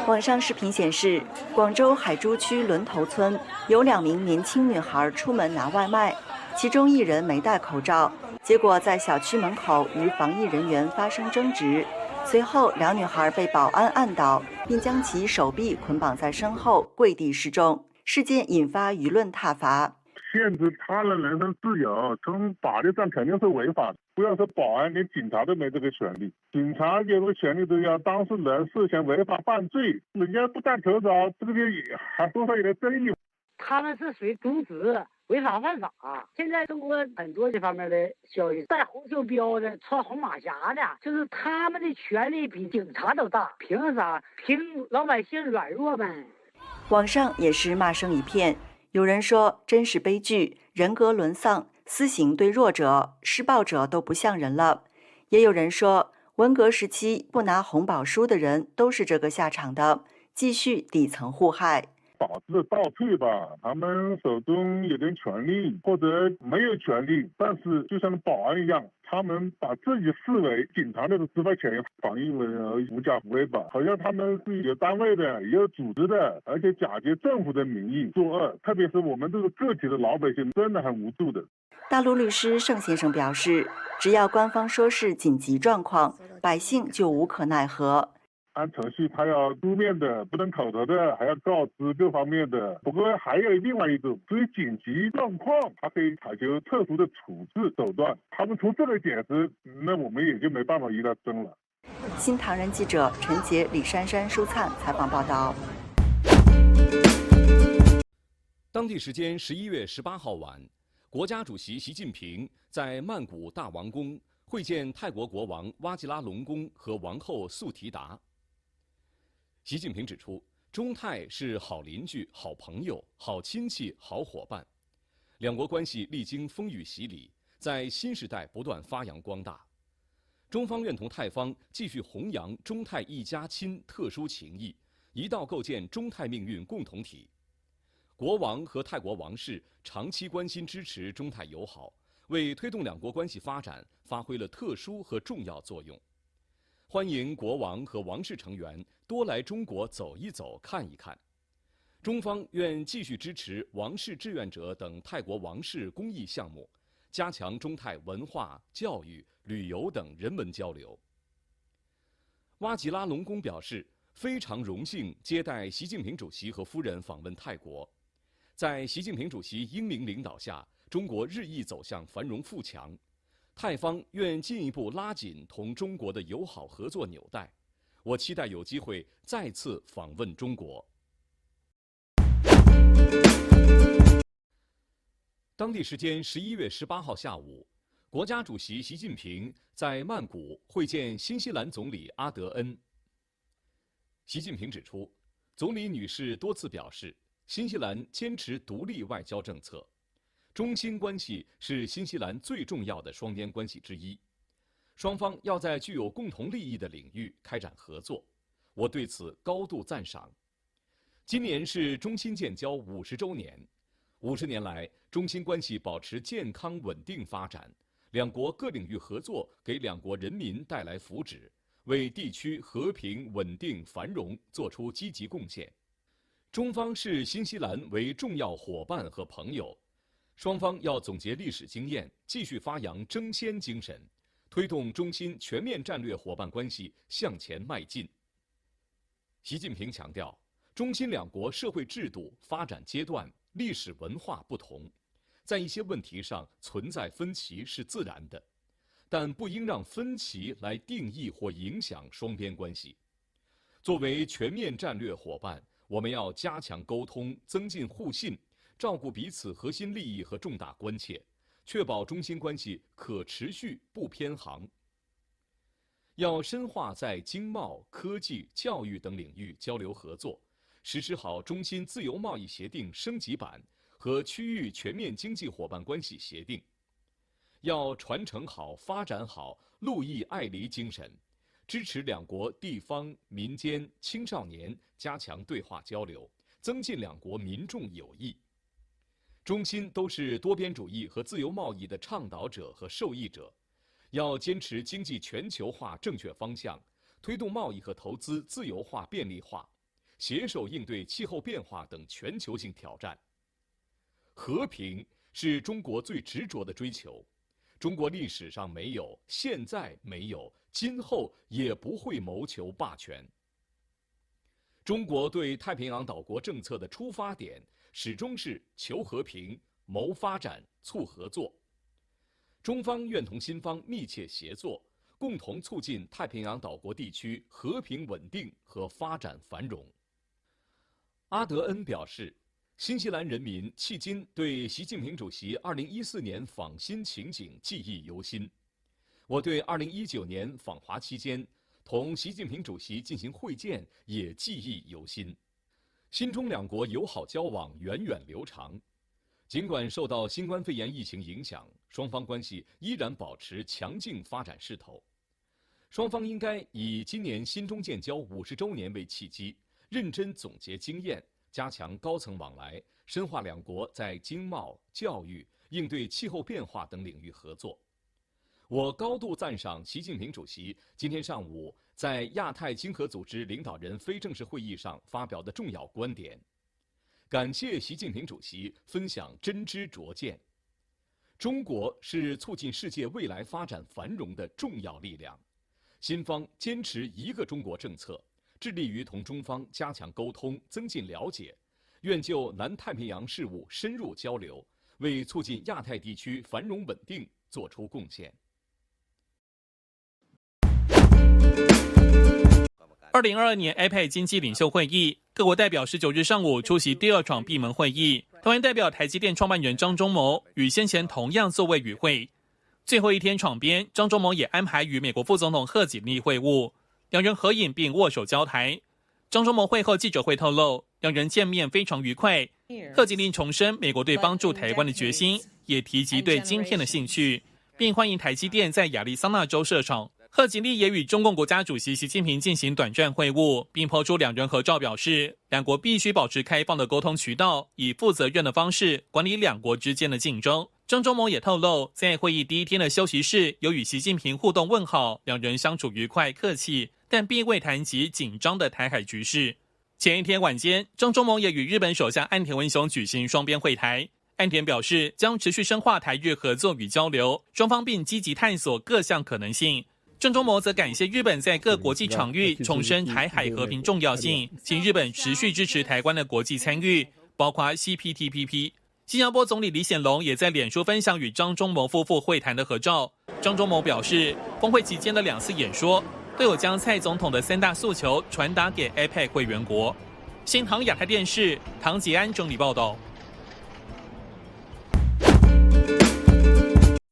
网上视频显示，广州海珠区轮头村有2名年轻女孩出门拿外卖，其中1人没戴口罩，结果在小区门口与防疫人员发生争执。随后，2女孩被保安按倒，并将其手臂捆绑在身后，跪地示众。事件引发舆论挞伐。限制他人人身自由，从法律上肯定是违法的。不要说保安，连警察都没这个权利。警察有这个权利，都要当事人涉嫌违法犯罪，人家不戴口罩，这个就还多少有点争议。他们是属于渎职，违法犯法。现在中国很多这方面的消息，带红袖标的、穿红马甲的，就是他们的权利比警察都大。凭啥？凭老百姓软弱呗。网上也是骂声一片。有人说真是悲剧，人格沦丧，私刑对弱者、施暴者都不像人了。也有人说，文革时期不拿红宝书的人都是这个下场的，继续底层互害。导致的倒退吧，他们手中有点权利，或者没有权利，但是就像保安一样，他们把自己视为警察的执法权，防疫无家无归吧，好像他们是有单位的、有组织的，而且假借政府的名义作恶，特别是我们这个个体的老百姓，真的很无助的。大陆律师盛先生表示，只要官方说是紧急状况，百姓就无可奈何。按程序，他要书面的，不能口头的，还要告知各方面的。不过还有另外一种，属于紧急状况，他可以采取特殊的处置手段。他们从这个解释，那我们也就没办法与他争了。新唐人记者陈杰、李珊珊、舒灿采访报道。当地时间11月18号晚，国家主席习近平在曼谷大王宫会见泰国国王哇吉拉隆功和王后素提达。习近平指出，中泰是好邻居、好朋友、好亲戚、好伙伴，两国关系历经风雨洗礼，在新时代不断发扬光大。中方愿同泰方继续弘扬中泰一家亲特殊情谊，一道构建中泰命运共同体。国王和泰国王室长期关心支持中泰友好，为推动两国关系发展发挥了特殊和重要作用。欢迎国王和王室成员多来中国走一走、看一看。中方愿继续支持王室志愿者等泰国王室公益项目，加强中泰文化、教育、旅游等人文交流。哇吉拉隆功表示，非常荣幸接待习近平主席和夫人访问泰国。在习近平主席英明领导下，中国日益走向繁荣富强。泰方愿进一步拉紧同中国的友好合作纽带，我期待有机会再次访问中国。当地时间11月18号下午，国家主席习近平在曼谷会见新西兰总理阿德恩。习近平指出，总理女士多次表示，新西兰坚持独立外交政策。中新关系是新西兰最重要的双边关系之一，双方要在具有共同利益的领域开展合作，我对此高度赞赏。今年是中新建交50周年，50年来，中新关系保持健康稳定发展，两国各领域合作给两国人民带来福祉，为地区和平稳定繁荣作出积极贡献。中方视新西兰为重要伙伴和朋友。双方要总结历史经验，继续发扬争先精神，推动中新全面战略伙伴关系向前迈进。习近平强调，中新两国社会制度、发展阶段、历史文化不同，在一些问题上存在分歧是自然的，但不应让分歧来定义或影响双边关系。作为全面战略伙伴，我们要加强沟通，增进互信，照顾彼此核心利益和重大关切，确保中新关系可持续不偏航。要深化在经贸、科技、教育等领域交流合作，实施好中新自由贸易协定升级版和区域全面经济伙伴关系协定。要传承好、发展好陆益爱黎精神，支持两国地方、民间、青少年加强对话交流，增进两国民众友谊。中新都是多边主义和自由贸易的倡导者和受益者，要坚持经济全球化正确方向，推动贸易和投资自由化便利化，携手应对气候变化等全球性挑战。和平是中国最执着的追求，中国历史上没有，现在没有，今后也不会谋求霸权。中国对太平洋岛国政策的出发点始终是求和平、谋发展、促合作。中方愿同新方密切协作，共同促进太平洋岛国地区和平稳定和发展繁荣。阿德恩表示，新西兰人民迄今对习近平主席2014年访新情景记忆犹新。我对2019年访华期间同习近平主席进行会见也记忆犹新。新中两国友好交往源远流长。尽管受到新冠肺炎疫情影响，双方关系依然保持强劲发展势头。双方应该以今年新中建交50周年为契机，认真总结经验，加强高层往来，深化两国在经贸、教育、应对气候变化等领域合作。我高度赞赏习近平主席今天上午在亚太经合组织领导人非正式会议上发表的重要观点，感谢习近平主席分享真知灼见。中国是促进世界未来发展繁荣的重要力量，新方坚持一个中国政策，致力于同中方加强沟通，增进了解，愿就南太平洋事务深入交流，为促进亚太地区繁荣稳定作出贡献。2022年 APEC 经济领袖会议，各国代表19日上午出席第2场闭门会议。台湾代表台积电创办人张忠谋与先前同样座位与会。最后一天场边，张忠谋也安排与美国副总统贺锦丽会晤，两人合影并握手交谈。张忠谋会后记者会透露，两人见面非常愉快。贺锦丽重申美国对帮助台湾的决心，也提及对晶片的兴趣，并欢迎台积电在亚利桑那州设厂。贺锦丽也与中共国家主席习近平进行短暂会晤，并抛出两人合照，表示两国必须保持开放的沟通渠道，以负责任的方式管理两国之间的竞争。张忠谋也透露，在会议第一天的休息室有与习近平互动问好，两人相处愉快客气，但并未谈及紧张的台海局势。前一天晚间，张忠谋也与日本首相岸田文雄举行双边会谈。岸田表示将持续深化台日合作与交流，双方并积极探索各项可能性。张忠谋则感谢日本在各国际场域重申台海和平重要性，请日本持续支持台湾的国际参与，包括 CPTPP。 新加坡总理李显龙也在脸书分享与张忠谋夫妇会谈的合照。张忠谋表示，峰会期间的2次演说都有将蔡总统的3大诉求传达给 APEC 会员国。新唐亚太电视唐杰安整理报道。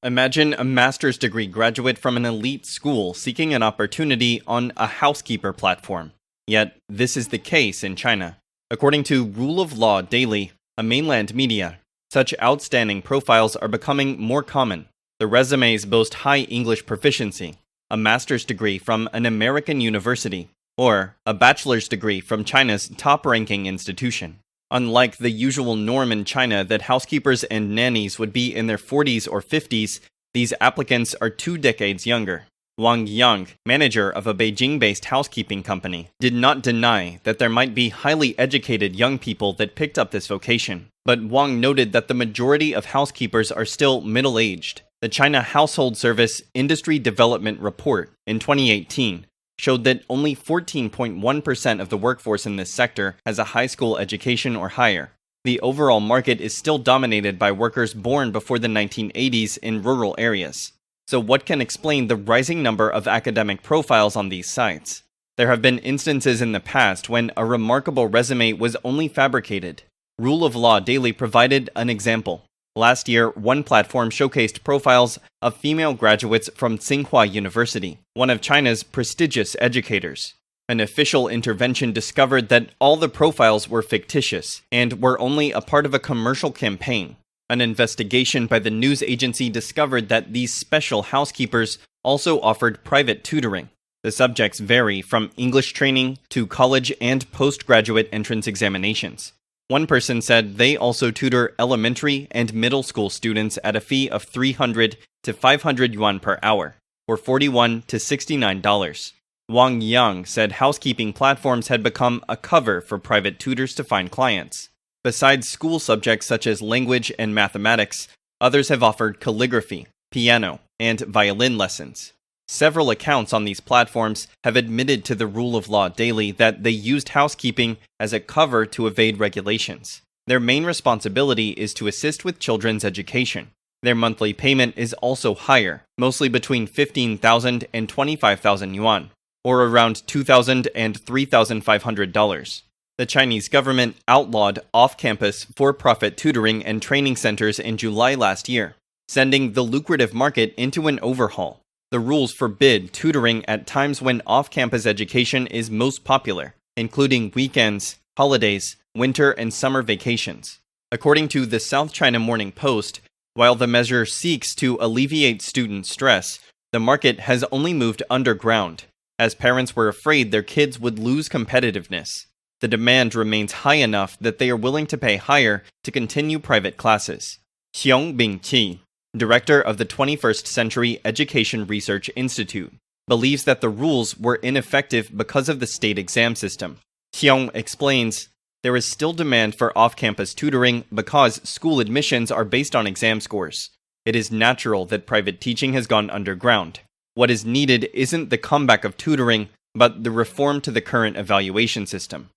Imagine a master's degree graduate from an elite school seeking an opportunity on a housekeeper platform. Yet, this is the case in China. According to Rule of Law Daily, a mainland media, such outstanding profiles are becoming more common. The resumes boast high English proficiency, a master's degree from an American university, or a bachelor's degree from China's top-ranking institution. Unlike the usual norm in China that housekeepers and nannies would be in their 40s or 50s, these applicants are 2 decades younger. Wang Yang, manager of a Beijing-based housekeeping company, did not deny that there might be highly educated young people that picked up this vocation. But Wang noted that the majority of housekeepers are still middle-aged. The China Household Service Industry Development Report in 2018 showed that only 14.1% of the workforce in this sector has a high school education or higher. The overall market is still dominated by workers born before the 1980s in rural areas. So what can explain the rising number of academic profiles on these sites? There have been instances in the past when a remarkable resume was only fabricated. Rule of Law Daily provided an example. Last year, one platform showcased profiles of female graduates from Tsinghua University, one of China's prestigious educators. An official intervention discovered that all the profiles were fictitious and were only a part of a commercial campaign. An investigation by the news agency discovered that these special housekeepers also offered private tutoring. The subjects vary from English training to college and postgraduate entrance examinations. One person said they also tutor elementary and middle school students at a fee of 300 to 500 yuan per hour, or $41 to $69. Wang Yang said housekeeping platforms had become a cover for private tutors to find clients. Besides school subjects such as language and mathematics, others have offered calligraphy, piano, and violin lessons. Several accounts on these platforms have admitted to the Rule of Law Daily that they used housekeeping as a cover to evade regulations. Their main responsibility is to assist with children's education. Their monthly payment is also higher, mostly between 15,000 and 25,000 yuan, or around $2,000 and $3,500. The Chinese government outlawed off-campus for-profit tutoring and training centers in July last year, sending the lucrative market into an overhaul. The rules forbid tutoring at times when off-campus education is most popular, including weekends, holidays, winter and summer vacations. According to the South China Morning Post, while the measure seeks to alleviate student stress, the market has only moved underground, as parents were afraid their kids would lose competitiveness. The demand remains high enough that they are willing to pay higher to continue private classes. Xiong Bingqi, director of the 21st Century Education Research Institute, believes that the rules were ineffective because of the state exam system. Xiong explains, there is still demand for off-campus tutoring because school admissions are based on exam scores. It is natural that private teaching has gone underground. What is needed isn't the comeback of tutoring, but the reform to the current evaluation system.